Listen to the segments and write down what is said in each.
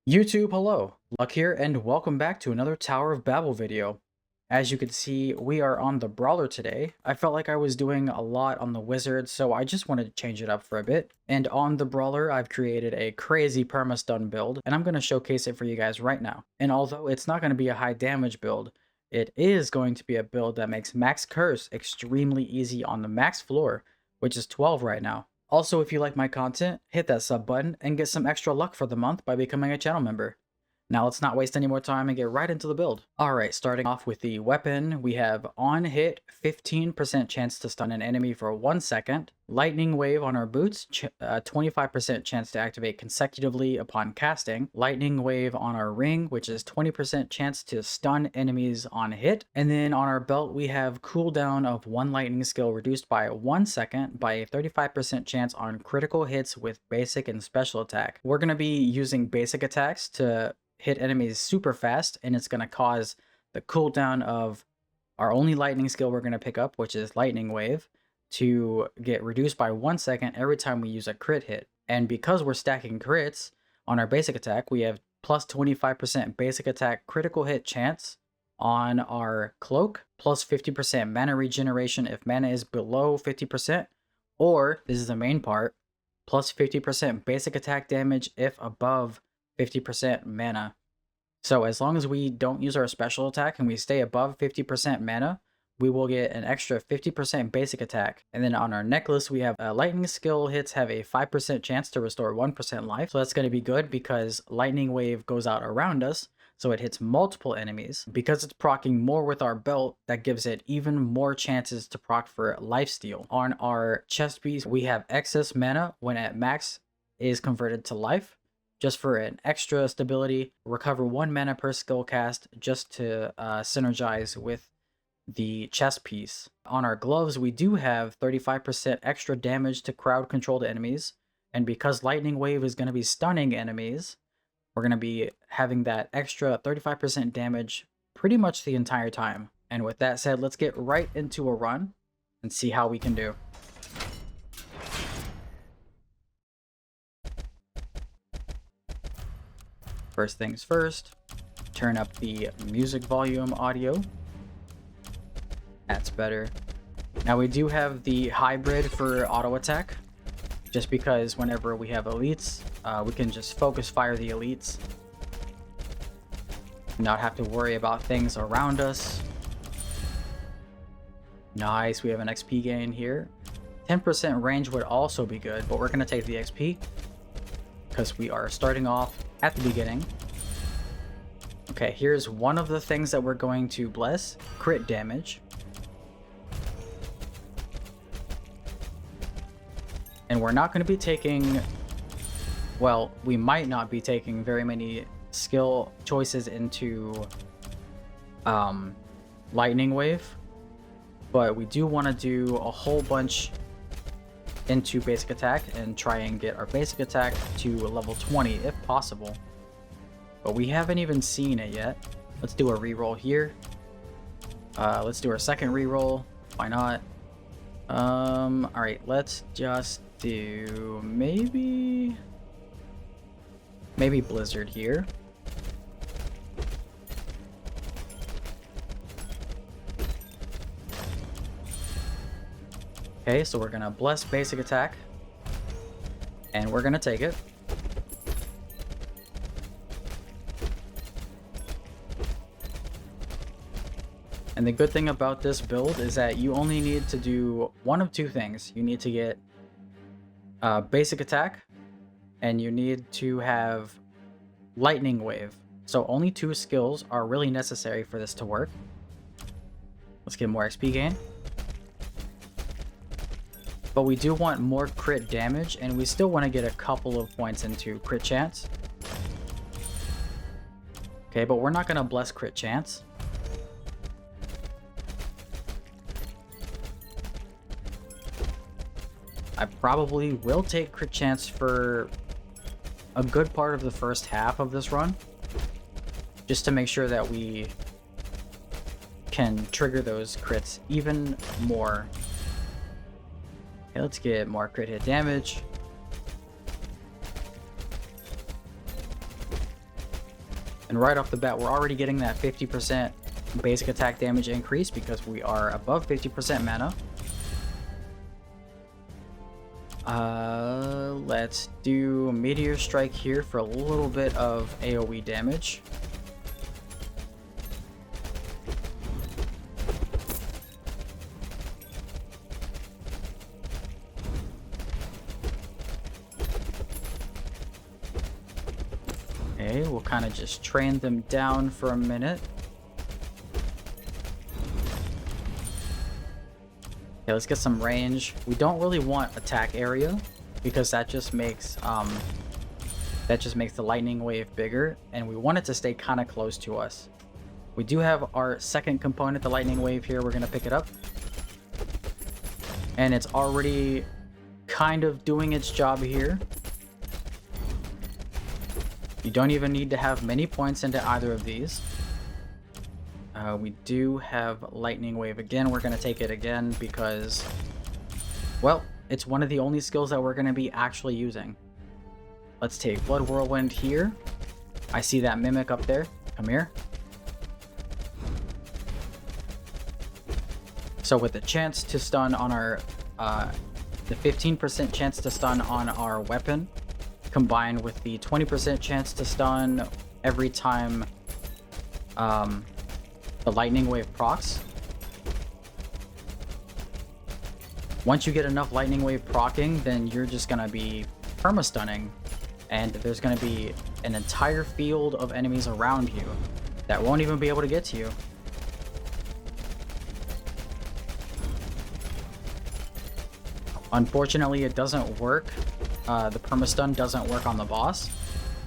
YouTube, hello! Luck here, and welcome back to another Tower of Babel video. As you can see, we are on the Brawler today. I felt like I was doing a lot on the Wizard, so I just wanted to change it up for a bit. And on the Brawler, I've created a crazy Perma Stun build, and I'm going to showcase it for you guys right now. And although it's not going to be a high damage build, it is going to be a build that makes max curse extremely easy on the max floor, which is 12 right now. Also, if you like my content, hit that sub button and get some extra luck for the month by becoming a channel member. Now let's not waste any more time and get right into the build. Alright, starting off with the weapon, we have on hit, 15% chance to stun an enemy for 1 second. Lightning Wave on our boots, 25% chance to activate consecutively upon casting. Lightning Wave on our ring, which is 20% chance to stun enemies on hit. And then on our belt, we have cooldown of 1 lightning skill reduced by 1 second by a 35% chance on critical hits with basic and special attack. We're going to be using basic attacks to hit enemies super fast, and it's going to cause the cooldown of our only lightning skill we're going to pick up, which is Lightning Wave, to get reduced by 1 second every time we use a crit hit. And because we're stacking crits on our basic attack, we have plus 25% basic attack critical hit chance on our cloak, plus 50% mana regeneration if mana is below 50%, or, this is the main part, plus 50% basic attack damage if above 50% mana. So as long as we don't use our special attack and we stay above 50% mana, we will get an extra 50% basic attack. And then on our necklace, we have lightning skill hits have a 5% chance to restore 1% life. So that's going to be good because lightning wave goes out around us, so it hits multiple enemies. Because it's proccing more with our belt, that gives it even more chances to proc for lifesteal. On our chest piece, we have excess mana when at max is converted to life, just for an extra stability. Recover 1 mana per skill cast just to synergize with the chest piece. On our gloves, we do have 35% extra damage to crowd controlled enemies, and because Lightning Wave is going to be stunning enemies, we're going to be having that extra 35% damage pretty much the entire time. And with that said, let's get right into a run and see how we can do. First things first, turn up the music volume audio. That's better. Now we do have the hybrid for auto attack, just because whenever we have elites, we can just focus fire the elites, not have to worry about things around us. Nice, we have an XP gain here. 10% range would also be good, but we're going to take the XP because we are starting off at the beginning. Okay, here's one of the things that we're going to bless: crit damage. And we're not going to be taking, well, we might not be taking very many skill choices into Lightning Wave, but we do want to do a whole bunch into basic attack and try and get our basic attack to level 20 if possible. But we haven't even seen it yet. Let's do a reroll here. Let's do our second reroll. Why not? Alright, let's just do maybe Blizzard here. Okay, so we're gonna bless basic attack, and we're gonna take it. And the good thing about this build is that you only need to do one of two things. You need to get basic attack, and you need to have Lightning Wave. So only 2 skills are really necessary for this to work. Let's get more XP gain. But we do want more crit damage, and we still want to get a couple of points into crit chance. Okay, but we're not going to bless crit chance. I probably will take crit chance for a good part of the first half of this run, just to make sure that we can trigger those crits even more. Okay, let's get more crit hit damage. And right off the bat, we're already getting that 50% basic attack damage increase because we are above 50% mana. Let's do Meteor Strike here for a little bit of AoE damage. Okay, we'll kind of just train them down for a minute. Okay, let's get some range. We don't really want attack area because that just makes the lightning wave bigger, and we want it to stay kind of close to us. We do have our second component, the lightning wave here. We're gonna pick it up, and it's already kind of doing its job here. You don't even need to have many points into either of these. We do have lightning wave again. We're gonna take it again because, well, it's one of the only skills that we're gonna be actually using. Let's take Blood Whirlwind here. I see that mimic up there. Come here. So with the chance to stun on our, the 15% chance to stun on our weapon, combined with the 20% chance to stun every time the lightning wave procs. Once you get enough lightning wave proccing, then you're just gonna be perma stunning, and there's gonna be an entire field of enemies around you that won't even be able to get to you. Unfortunately, it doesn't work. The perma stun doesn't work on the boss,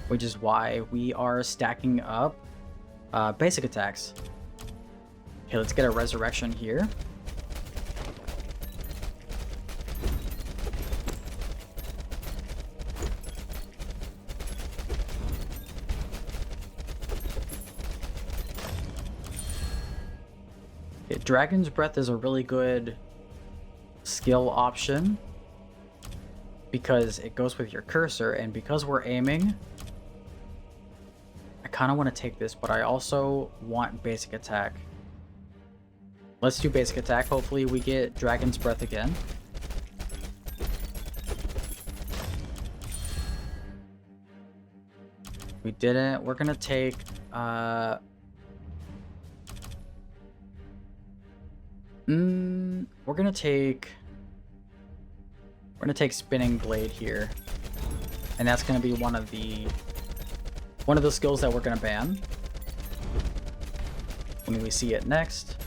which is why we are stacking up basic attacks. Okay, let's get a resurrection here. Okay, Dragon's Breath is a really good skill option because it goes with your cursor, and because we're aiming, I kind of want to take this, but I also want basic attack. Let's do basic attack. Hopefully we get Dragon's Breath again. We didn't. We're gonna take we're gonna take Spinning Blade here, and that's gonna be one of the skills that we're gonna ban when we see it next.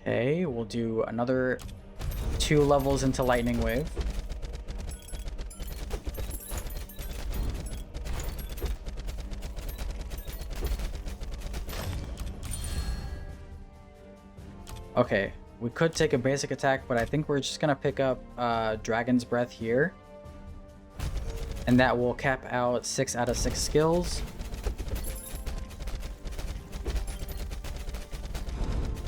Okay, we'll do another 2 levels into Lightning Wave. Okay, we could take a basic attack, but I think we're just gonna pick up Dragon's Breath here, and that will cap out 6 out of 6 skills.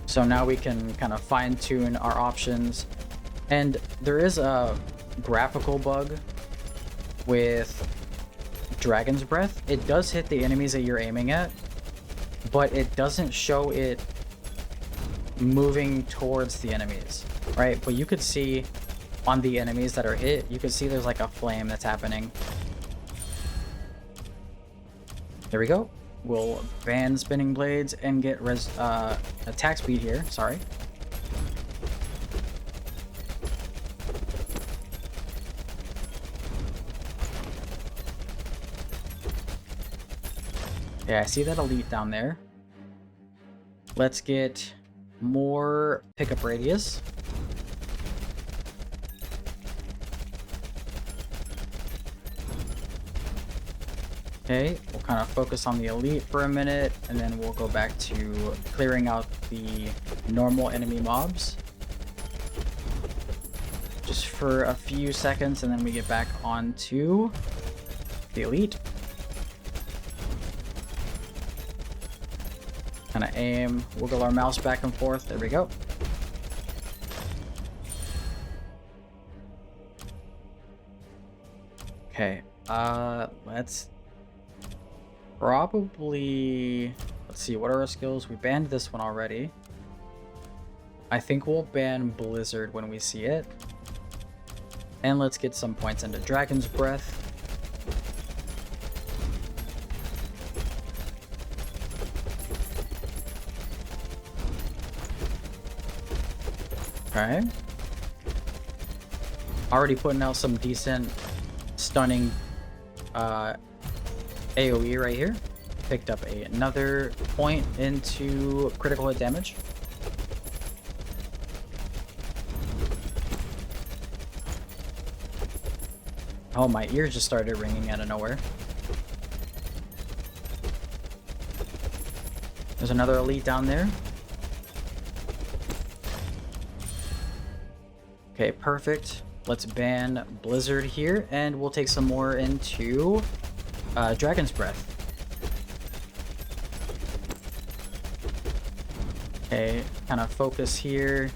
So now we can kind of fine-tune our options. And there is a graphical bug with Dragon's Breath. It does hit the enemies that you're aiming at, but it doesn't show it moving towards the enemies, right? But you could see on the enemies that are hit, you can see there's like a flame that's happening. There we go. We'll ban Spinning Blades and get attack speed here. Sorry. Yeah, I see that elite down there. Let's get more pickup radius. Okay, we'll kind of focus on the elite for a minute, and then we'll go back to clearing out the normal enemy mobs. Just for a few seconds, and then we get back onto the elite. Kind of aim, wiggle our mouse back and forth. There we go. Okay, let's probably... Let's see, what are our skills? We banned this one already. I think we'll ban Blizzard when we see it. And let's get some points into Dragon's Breath. Okay. Already putting out some decent stunning AoE right here. Picked up another point into critical hit damage. Oh, my ears just started ringing out of nowhere. There's another elite down there. Okay, perfect. Let's ban Blizzard here, and we'll take some more into Dragon's Breath. Okay, kind of focus here.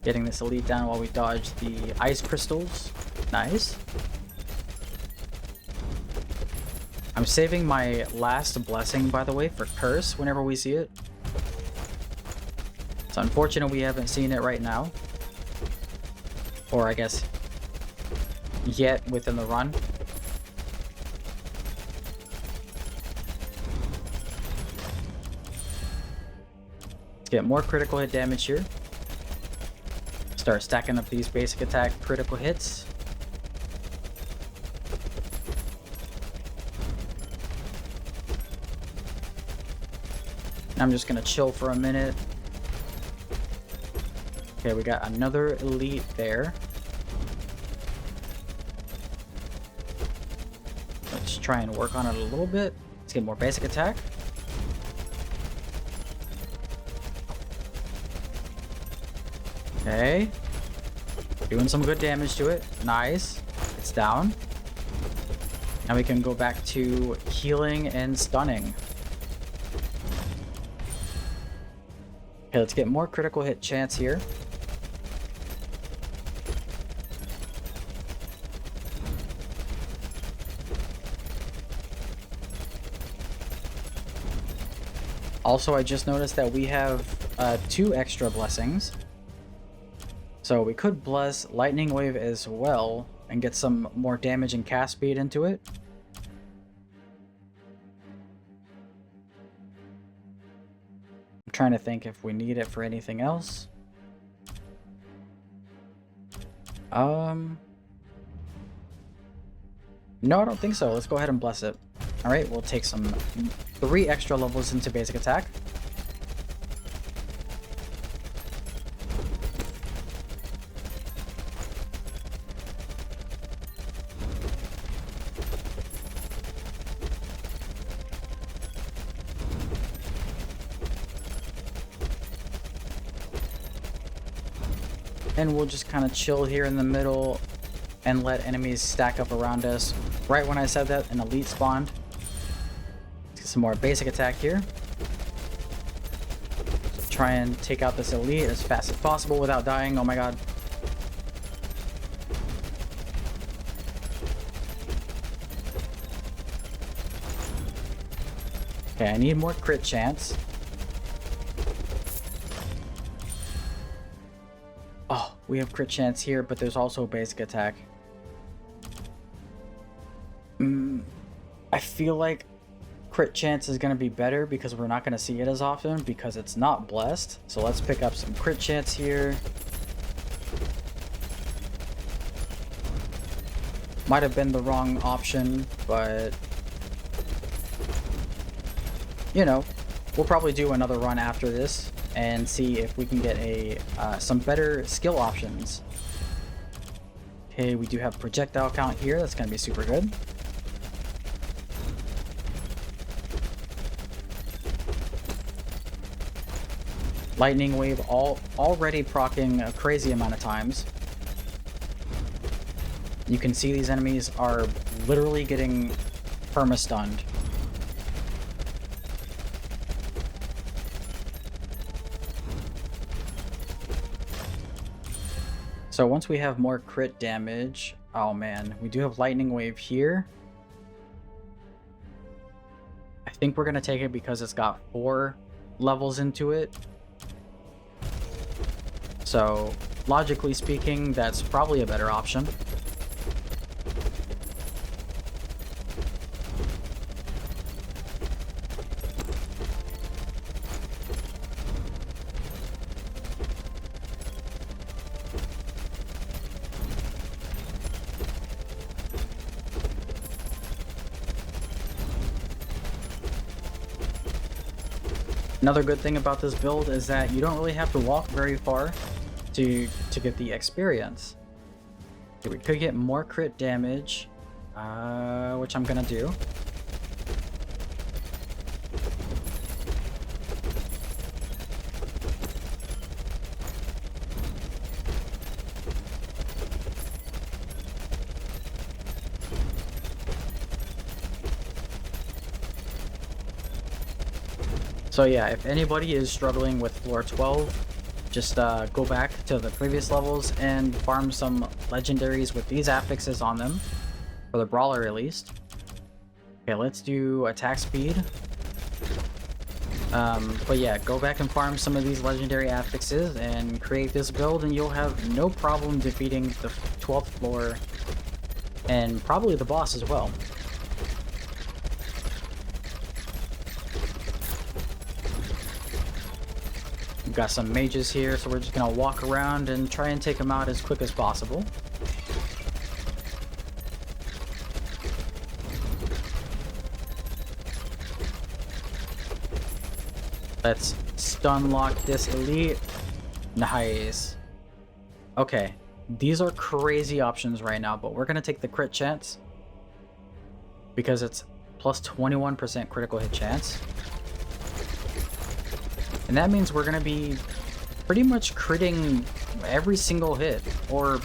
Getting this elite down while we dodge the ice crystals. Nice. I'm saving my last blessing, by the way, for curse whenever we see it. It's unfortunate we haven't seen it right now. Or I guess yet within the run. Let's get more critical hit damage here. Start stacking up these basic attack critical hits. I'm just gonna chill for a minute. Okay, we got another elite there. Let's try and work on it a little bit. Let's get more basic attack. Okay. Doing some good damage to it. Nice. It's down. Now we can go back to healing and stunning. Okay, let's get more critical hit chance here. Also, I just noticed that we have 2 extra blessings. So we could bless Lightning Wave as well and get some more damage and cast speed into it. I'm trying to think if we need it for anything else. No, I don't think so. Let's go ahead and bless it. Alright, we'll take some 3 extra levels into basic attack. And we'll just kind of chill here in the middle and let enemies stack up around us. Right when I said that, an elite spawned. Let's get some more basic attack here. So try and take out this elite as fast as possible without dying. Oh my god. Okay, I need more crit chance. Oh, we have crit chance here, but there's also basic attack. I feel like crit chance is going to be better because we're not going to see it as often because it's not blessed. So let's pick up some crit chance here. Might have been the wrong option, but you know, we'll probably do another run after this and see if we can get some better skill options. Okay, we do have projectile count here. That's going to be super good. Lightning Wave already proccing a crazy amount of times. You can see these enemies are literally getting Perma Stunned. So once we have more crit damage, oh man, we do have lightning wave here. I think we're gonna take it because it's got 4 levels into it. So logically speaking, that's probably a better option. Another good thing about this build is that you don't really have to walk very far to get the experience. Okay, we could get more crit damage, which I'm gonna do. So yeah, if anybody is struggling with floor 12, just go back to the previous levels and farm some legendaries with these affixes on them, for the Brawler at least. Okay, let's do attack speed. But yeah, go back and farm some of these legendary affixes and create this build, and you'll have no problem defeating the 12th floor and probably the boss as well. We've got some mages here, so we're just gonna walk around and try and take them out as quick as possible. Let's stun lock this elite. Nice. Okay, these are crazy options right now, but we're gonna take the crit chance because it's plus 21% critical hit chance. And that means we're going to be pretty much critting every single hit, or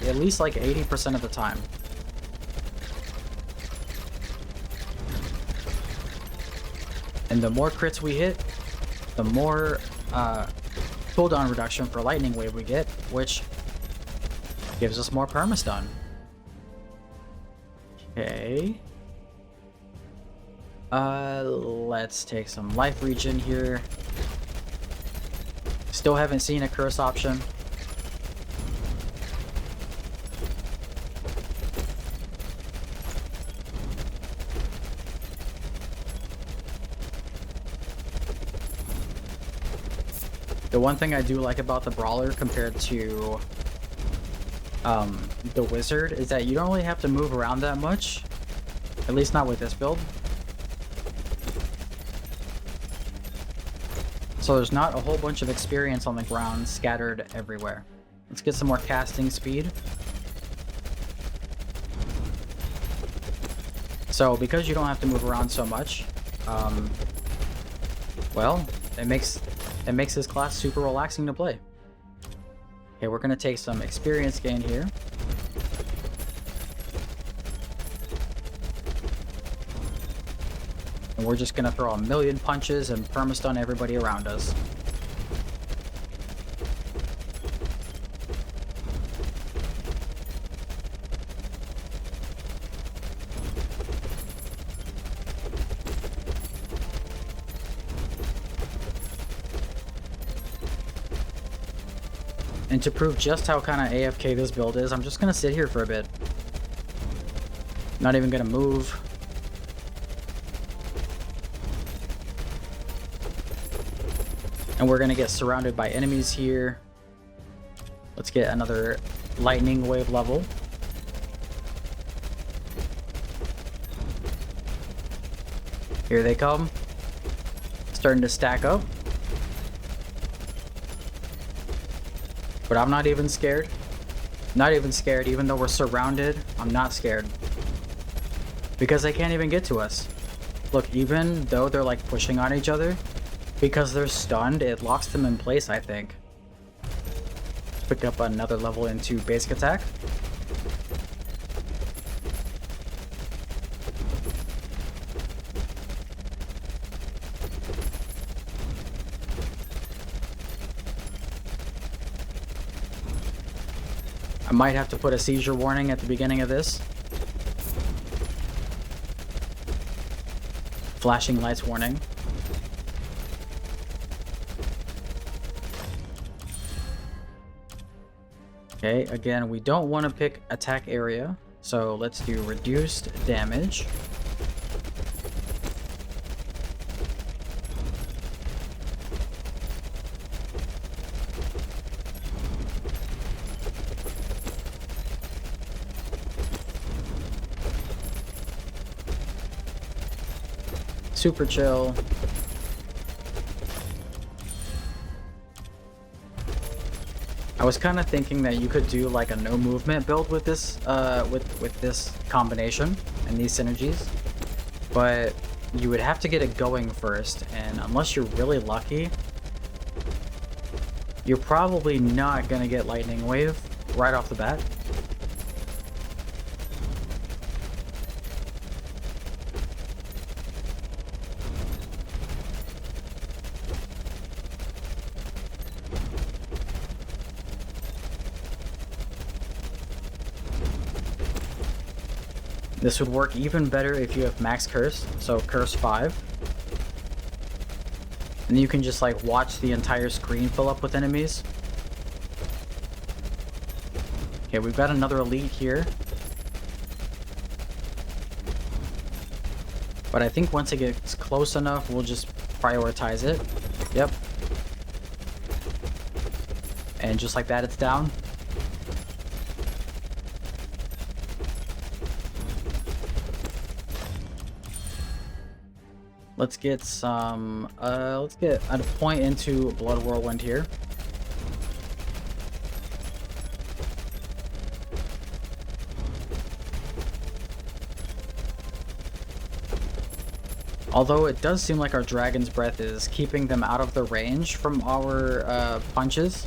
at least like 80% of the time. And the more crits we hit, the more cooldown reduction for lightning wave we get, which gives us more Perma Stun. Okay. Let's take some life regen here. Still haven't seen a curse option. The one thing I do like about the Brawler compared to the Wizard is that you don't really have to move around that much. At least not with this build. So there's not a whole bunch of experience on the ground scattered everywhere. Let's get some more casting speed. So because you don't have to move around so much, well, it makes this class super relaxing to play. Okay, we're gonna take some experience gain here. And we're just gonna throw a million punches and perma-stun everybody around us. And to prove just how kind of AFK this build is, I'm just gonna sit here for a bit. Not even gonna move. And we're gonna get surrounded by enemies here. Let's get another lightning wave level. Here they come. Starting to stack up. But I'm not even scared. Not even scared, even though we're surrounded. I'm not scared. Because they can't even get to us. Look, even though they're like pushing on each other, because they're stunned, it locks them in place, I think. Pick up another level into basic attack. might have to put a seizure warning at the beginning of this. Flashing lights warning. Okay, again, we don't want to pick attack area, so let's do reduced damage. Super chill. I was kind of thinking that you could do like a no movement build with this with this combination and these synergies, but you would have to get it going first, and unless you're really lucky, you're probably not gonna get lightning wave right off the bat. This would work even better if you have max curse, so curse 5. And you can just like watch the entire screen fill up with enemies. Okay, we've got another elite here. But I think once it gets close enough, we'll just prioritize it. Yep. And just like that, it's down. Let's get some, let's get a point into Blood Whirlwind here. Although it does seem like our Dragon's Breath is keeping them out of the range from our punches.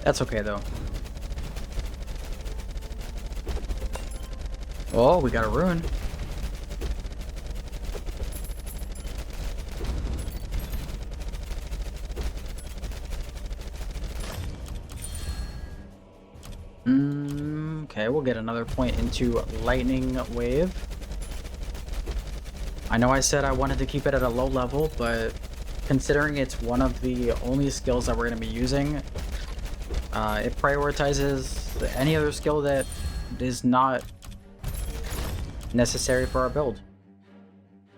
That's okay though. Oh, we got a rune. Okay, we'll get another point into Lightning Wave. I know I said I wanted to keep it at a low level, but considering it's one of the only skills that we're going to be using, it prioritizes any other skill that is not necessary for our build.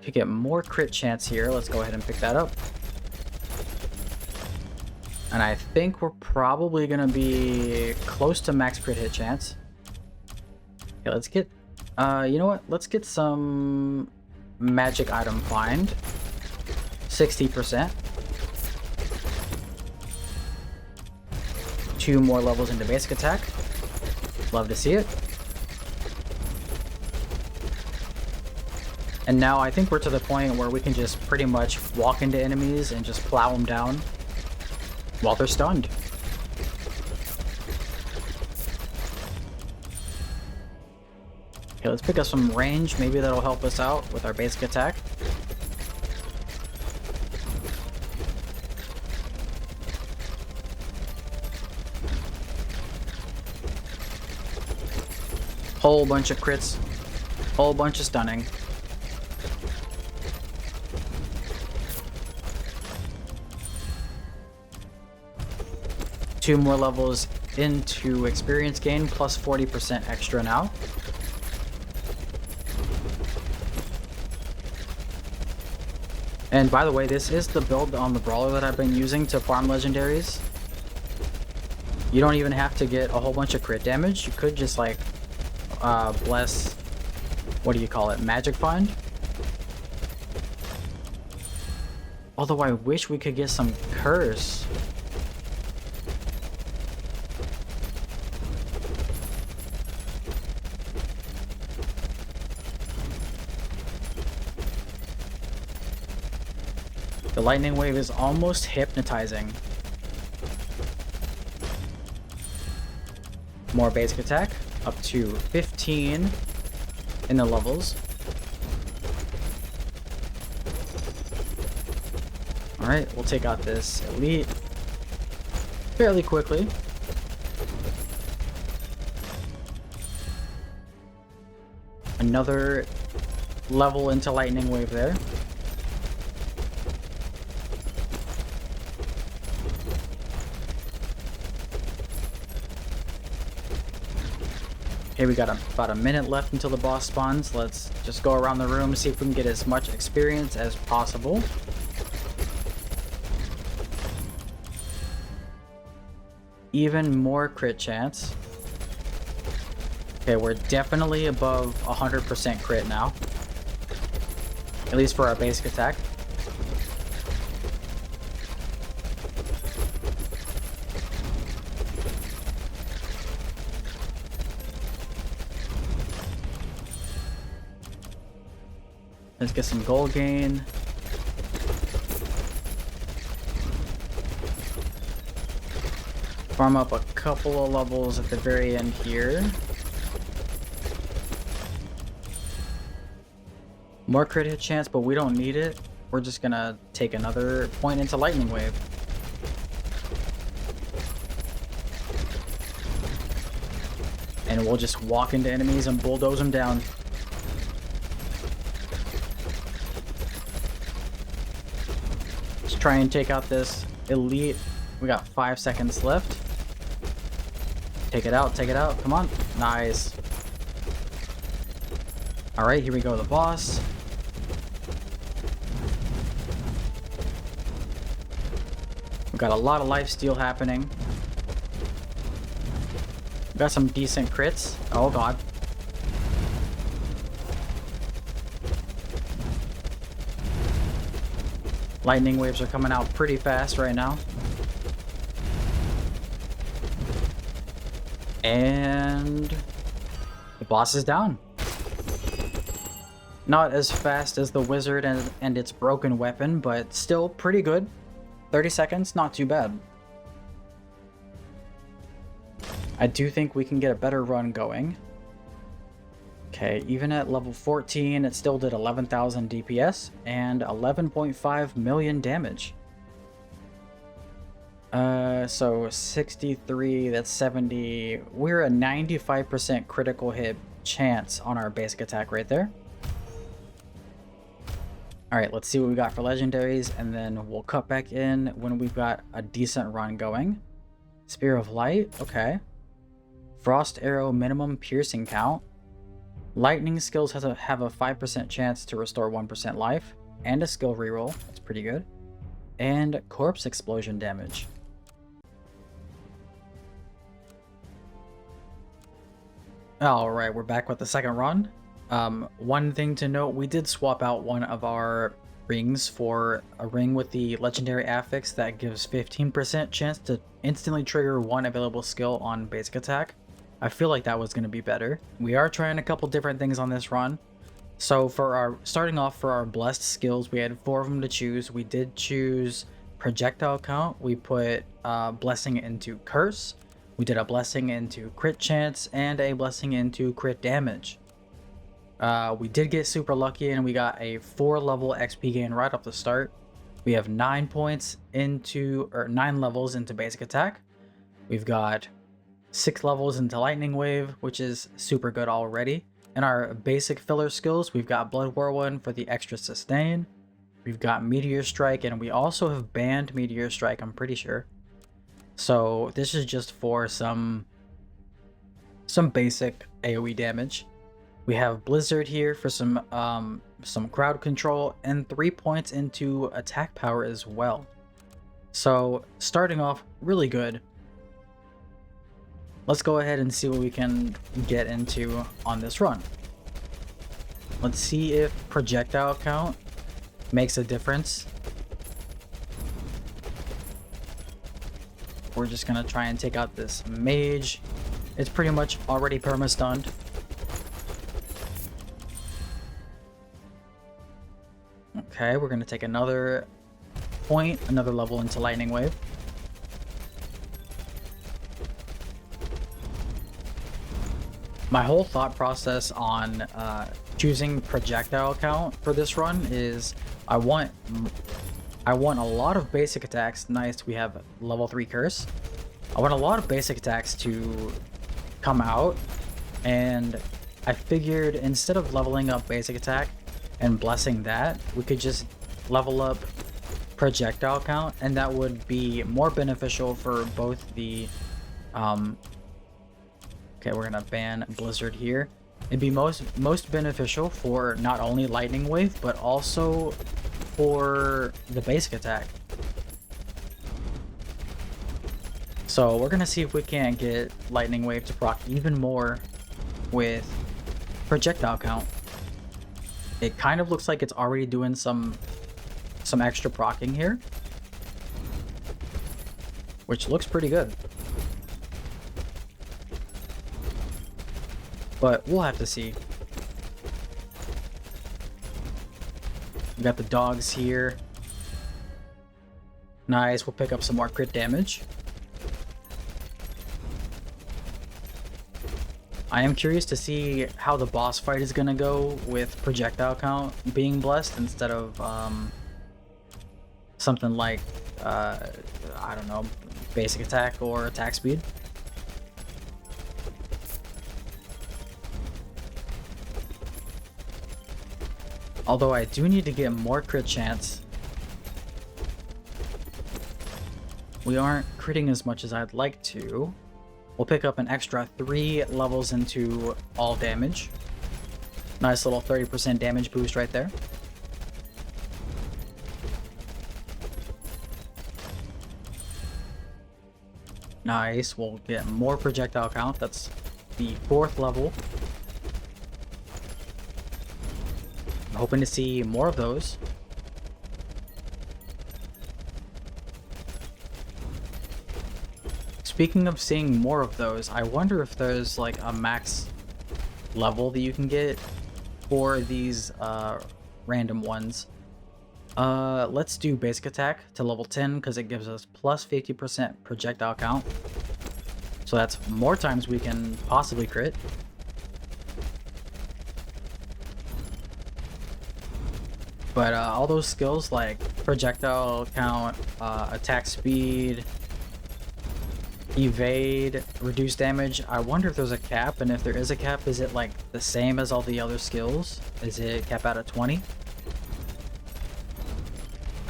Could get more crit chance here. Let's go ahead and pick that up. And I think we're probably going to be close to max crit hit chance. Okay, let's get, you know what? Let's get some magic item find. 60%. 2 more levels into basic attack. Love to see it. And now I think we're to the point where we can just pretty much walk into enemies and just plow them down while they're stunned. Okay, let's pick up some range. Maybe that'll help us out with our basic attack. Whole bunch of crits. Whole bunch of stunning. Two more levels into experience gain, plus 40% extra now. And by the way, this is the build on the Brawler that I've been using to farm legendaries. You don't even have to get a whole bunch of crit damage. You could just like bless, what do you call it, magic find. Although I wish we could get some curse. The lightning wave is almost hypnotizing. More basic attack, up to 15 in the levels. Alright, we'll take out this elite fairly quickly. Another level into lightning wave there. Okay, we got about a minute left until the boss spawns. Let's just go around the room, see if we can get as much experience as possible. Even more crit chance. Okay, we're definitely above 100% crit now. At least for our basic attack. Let's get some gold gain. Farm up a couple of levels at the very end here. More crit hit chance, but we don't need it. We're just gonna take another point into lightning wave. And we'll just walk into enemies and bulldoze them down. Let's try and take out this elite. We got 5 seconds left. Take it out, come on. Nice. Alright, here we go, the boss. We've got a lot of lifesteal happening. We've got some decent crits. Oh god. Lightning waves are coming out pretty fast right now. And the boss is down. Not as fast as the wizard and its broken weapon, but still pretty good. 30 seconds, not too bad. I do think we can get a better run going. Okay, even at level 14, it still did 11,000 DPS and 11.5 million damage. So 63, that's 70. We're a 95% critical hit chance on our basic attack right there. Alright, let's see what we got for legendaries, and then we'll cut back in when we've got a decent run going. Spear of Light, okay. Frost Arrow minimum piercing count. Lightning skills have a 5% chance to restore 1% life, and a skill reroll, that's pretty good. And corpse explosion damage. Alright, we're back with the second run. One thing to note, we did swap out one of our rings for a ring with the legendary affix that gives 15% chance to instantly trigger one available skill on basic attack. I feel like that was going to be better. We are trying a couple different things on this run. So for our starting off for our blessed skills, we had 4 of them to choose. We did choose projectile count. We put blessing into curse. We did a blessing into crit chance and a blessing into crit damage. We did get super lucky and we got a 4 level XP gain right off the start. We have 9 points into, or 9 levels into basic attack. We've got 6 levels into lightning wave, which is super good already. In our basic filler skills, we've got Blood Whirlwind for the extra sustain. We've got Meteor Strike, and we also have banned Meteor Strike, I'm pretty sure. So this is just for some basic AoE damage. We have Blizzard here for some crowd control, and 3 points into attack power as well. So starting off really good. Let's go ahead and see what we can get into on this run. Let's see if projectile count makes a difference. We're just gonna try and take out this mage. It's pretty much already perma stunned. Okay, we're gonna take another point another level into Lightning Wave. My whole thought process on choosing projectile count for this run is I want a lot of basic attacks. Nice, we have level 3 curse. I want a lot of basic attacks to come out, and I figured instead of leveling up basic attack and blessing that, we could just level up projectile count, and that would be more beneficial for both the okay, we're gonna ban Blizzard here. It'd be most beneficial for not only Lightning Wave, but also for the basic attack. So we're gonna see if we can't get Lightning Wave to proc even more with projectile count. It kind of looks like it's already doing some extra procking here, which looks pretty good. But we'll have to see. We got the dogs here. Nice, we'll pick up some more crit damage. I am curious to see how the boss fight is gonna go with projectile count being blessed instead of something like I don't know, basic attack or attack speed. Although I do need to get more crit chance. We aren't critting as much as I'd like to. We'll pick up an extra 3 levels into all damage. Nice little 30% damage boost right there. Nice, we'll get more projectile count. That's the 4th level. I'm hoping to see more of those. Speaking of seeing more of those, I wonder if there's like a max level that you can get for these random ones. Let's do basic attack to level 10 because it gives us plus 50% projectile count. So that's more times we can possibly crit. But all those skills like projectile count, attack speed, evade, reduce damage, I wonder if there's a cap, and if there is a cap, is it like the same as all the other skills? Is it cap out at 20?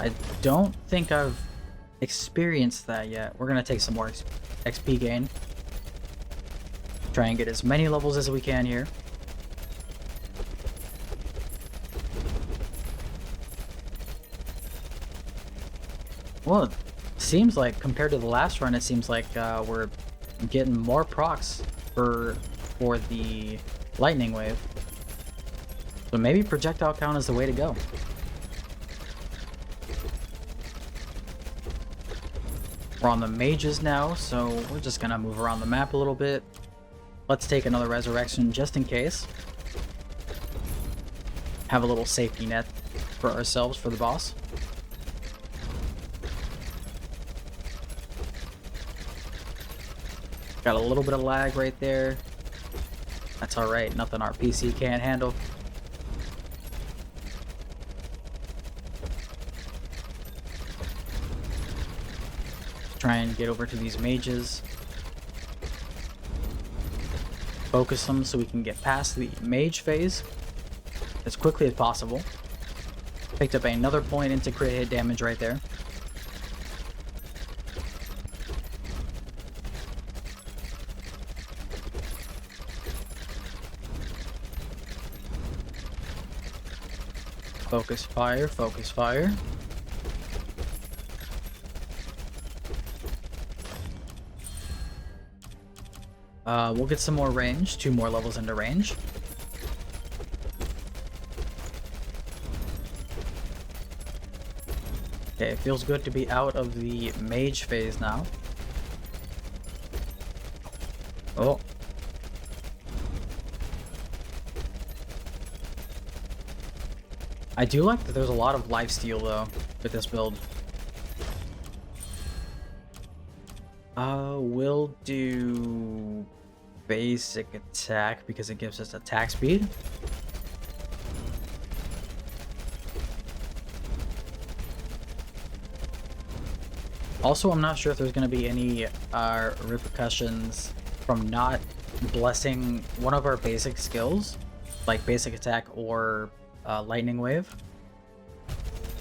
I don't think I've experienced that yet. We're gonna take some more XP gain. Try and get as many levels as we can here. Well, it seems like compared to the last run, it seems like we're getting more procs for the lightning wave. So maybe projectile count is the way to go. We're on the mages now, so we're just gonna move around the map a little bit. Let's take another resurrection just in case. Have a little safety net for ourselves for the boss. Got a little bit of lag right there. That's alright, nothing our PC can't handle. Try and get over to these mages. Focus them so we can get past the mage phase as quickly as possible. Picked up another point into crit hit damage right there. Focus fire, focus fire. We'll get some more range, 2 more levels into range. Okay, it feels good to be out of the mage phase now. Oh. I do like that there's a lot of lifesteal though with this build. We'll do basic attack because it gives us attack speed. Also, I'm not sure if there's going to be any repercussions from not blessing one of our basic skills, like basic attack or lightning wave.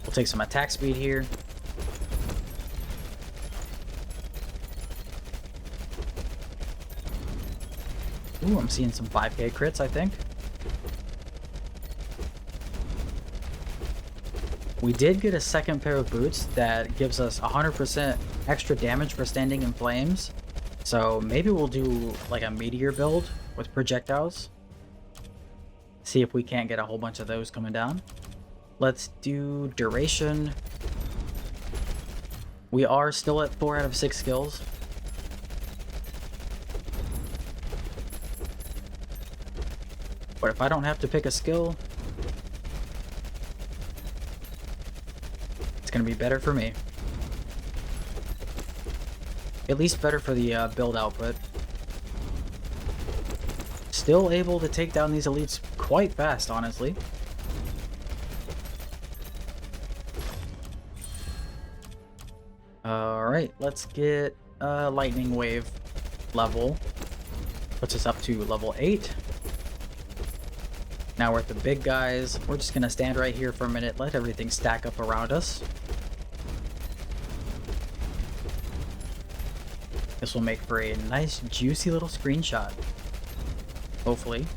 We'll take some attack speed here. Ooh, I'm seeing some 5k crits, I think. We did get a second pair of boots that gives us 100% extra damage for standing in flames. So maybe we'll do like a meteor build with projectiles. See if we can't get a whole bunch of those coming down. Let's do duration. We are still at 4 out of 6 skills. But if I don't have to pick a skill, it's going to be better for me. At least better for the build output. Still able to take down these elites quite fast, honestly. Alright, let's get lightning wave level. Puts us up to level 8. Now we're at the big guys. We're just gonna stand right here for a minute, let everything stack up around us. This will make for a nice, juicy little screenshot. Hopefully.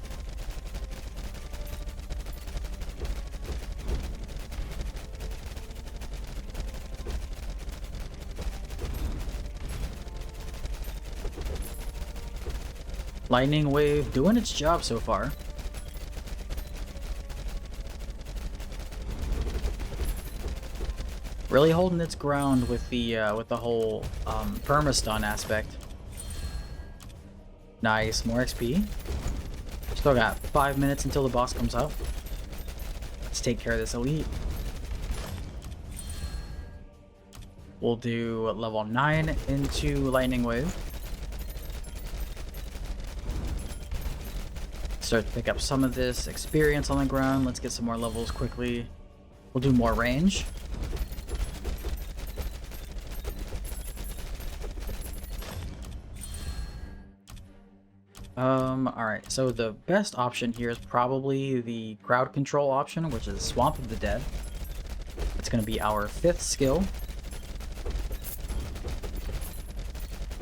Lightning wave doing its job so far. Really holding its ground with the whole Perma Stun aspect. Nice, more XP. Still got 5 minutes until the boss comes up. Let's take care of this elite. We'll do level 9 into lightning wave. Start to pick up some of this experience on the ground. Let's get some more levels quickly. We'll do more range. Alright, so the best option here is probably the crowd control option, which is Swamp of the Dead. It's going to be our 5th skill.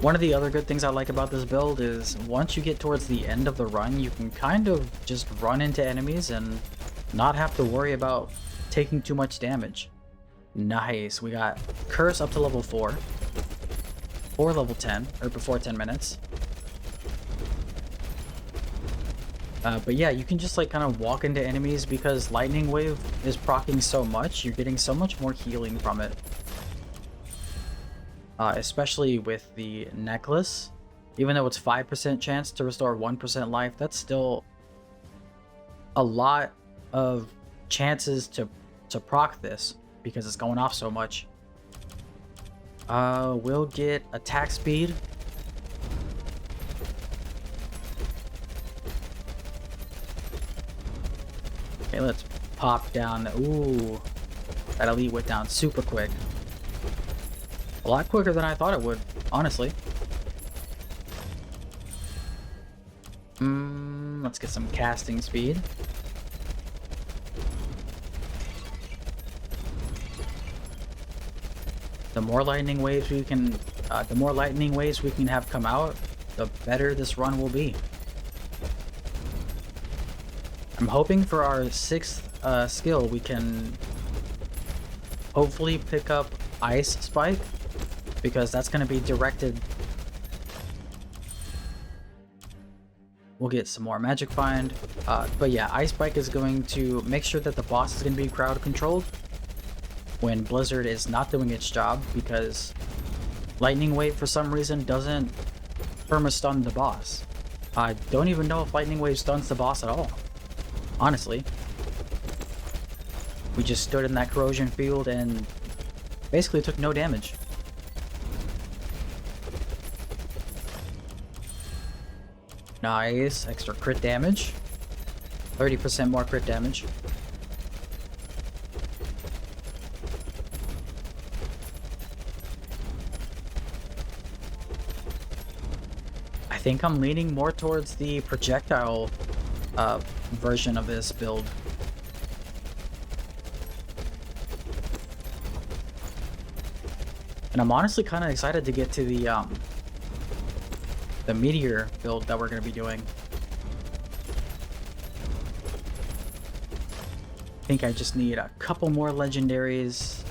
One of the other good things I like about this build is once you get towards the end of the run, you can kind of just run into enemies and not have to worry about taking too much damage. Nice, we got Curse up to level 4. Or level 10, or before 10 minutes. But yeah, you can just like kind of walk into enemies because Lightning Wave is proccing so much, you're getting so much more healing from it. Especially with the necklace. Even though it's 5% chance to restore 1% life, that's still a lot of chances to proc this because it's going off so much. We'll get attack speed. Okay, let's pop down. Ooh, that elite went down super quick. A lot quicker than I thought it would, honestly. Let's get some casting speed. The more lightning waves we can have come out, the better this run will be. I'm hoping for our 6th skill we can hopefully pick up Ice Spike, because that's going to be directed. We'll get some more Magic Find, but yeah, Ice Spike is going to make sure that the boss is going to be crowd controlled when Blizzard is not doing its job, because Lightning Wave for some reason doesn't perma-stun the boss. I don't even know if Lightning Wave stuns the boss at all. Honestly, we just stood in that corrosion field and basically took no damage. Nice. Extra crit damage. 30% more crit damage. I think I'm leaning more towards the projectile version of this build. And I'm honestly kind of excited to get to the meteor build that we're going to be doing. I think I just need a couple more legendaries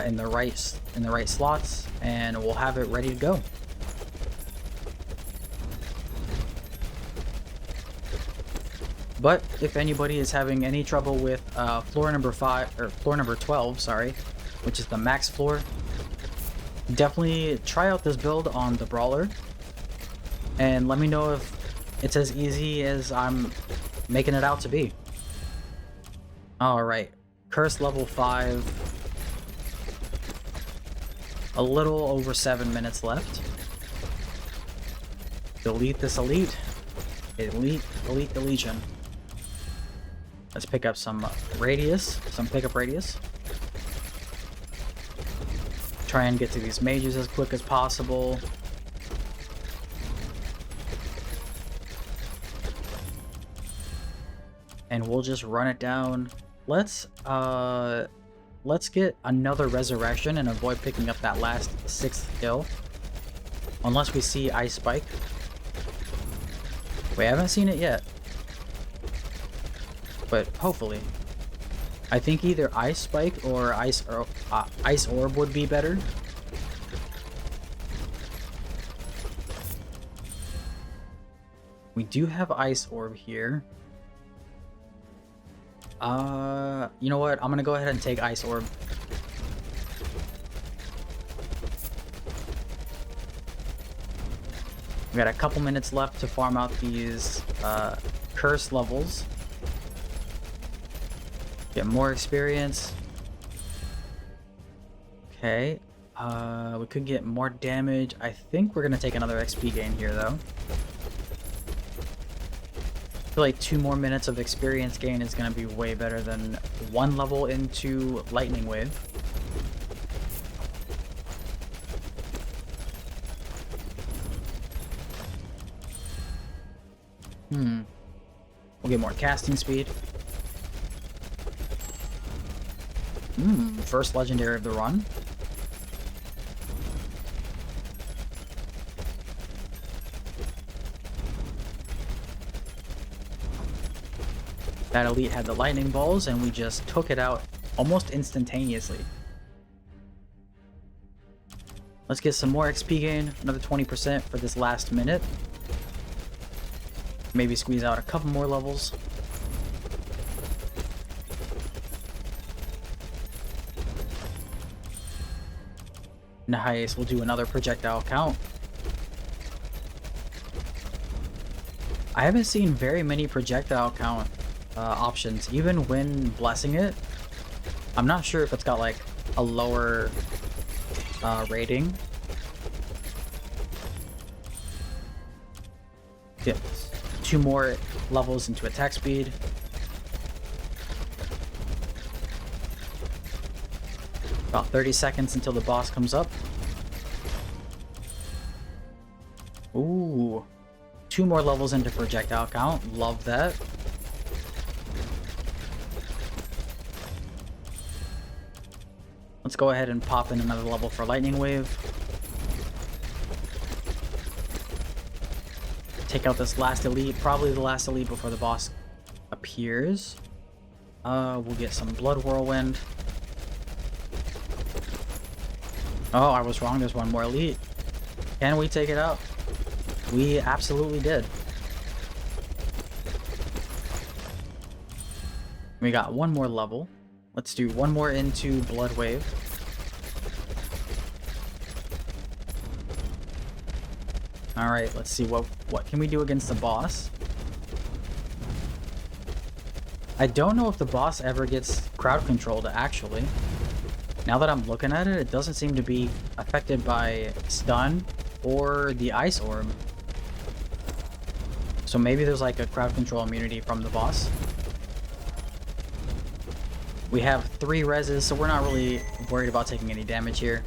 in the right slots, and we'll have it ready to go. But if anybody is having any trouble with floor number 12, sorry, which is the max floor, definitely try out this build on the Brawler, and let me know if it's as easy as I'm making it out to be. Alright, curse level 5. A little over 7 minutes left. Delete this elite. Delete the legion. Let's pick up some radius, some pickup radius. Try and get to these mages as quick as possible. And we'll just run it down. Let's get another resurrection and avoid picking up that last 6th kill. Unless we see Ice Spike. We haven't seen it yet. But hopefully. I think either Ice Spike or Ice Orb would be better. We do have Ice Orb here. You know what? I'm gonna go ahead and take Ice Orb. We got a couple minutes left to farm out these curse levels. Get more experience. Okay. We could get more damage. I think we're gonna take another XP gain here though. I feel like 2 more minutes of experience gain is gonna be way better than 1 level into Lightning Wave. We'll get more casting speed. First legendary of the run. That elite had the lightning balls, and we just took it out almost instantaneously. Let's get some more XP gain, another 20% for this last minute. Maybe squeeze out a couple more levels. Nice, we'll do another projectile count. I haven't seen very many projectile count options, even when blessing it. I'm not sure if it's got like a lower rating. Get 2 more levels into attack speed. About 30 seconds until the boss comes up. Ooh. 2 more levels into projectile count. Love that. Let's go ahead and pop in another level for Lightning Wave. Take out this last elite. Probably the last elite before the boss appears. We'll get some Blood Whirlwind. Oh, I was wrong. There's 1 more elite. Can we take it out? We absolutely did. We got 1 more level. Let's do 1 more into Blood Wave. Alright, let's see what can we do against the boss. I don't know if the boss ever gets crowd controlled, actually. Now that I'm looking at it, it doesn't seem to be affected by stun or the Ice Orb. So maybe there's like a crowd control immunity from the boss. We have 3 reses, so we're not really worried about taking any damage here.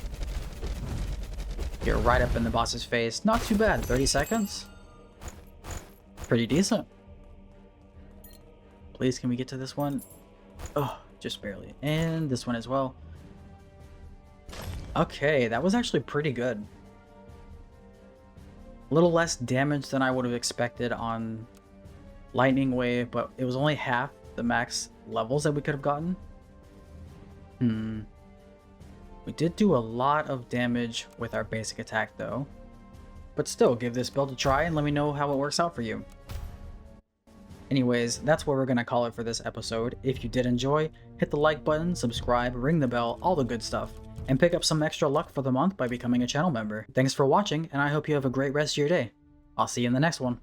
Get right up in the boss's face. Not too bad. 30 seconds. Pretty decent. Please, can we get to this one? Oh, just barely. And this one as well. Okay, that was actually pretty good. A little less damage than I would have expected on Lightning Wave, but it was only half the max levels that we could have gotten. We did do a lot of damage with our basic attack though. But still, give this build a try and let me know how it works out for you. Anyways, that's what we're going to call it for this episode. If you did enjoy, hit the like button, subscribe, ring the bell, all the good stuff, and pick up some extra luck for the month by becoming a channel member. Thanks for watching, and I hope you have a great rest of your day. I'll see you in the next one.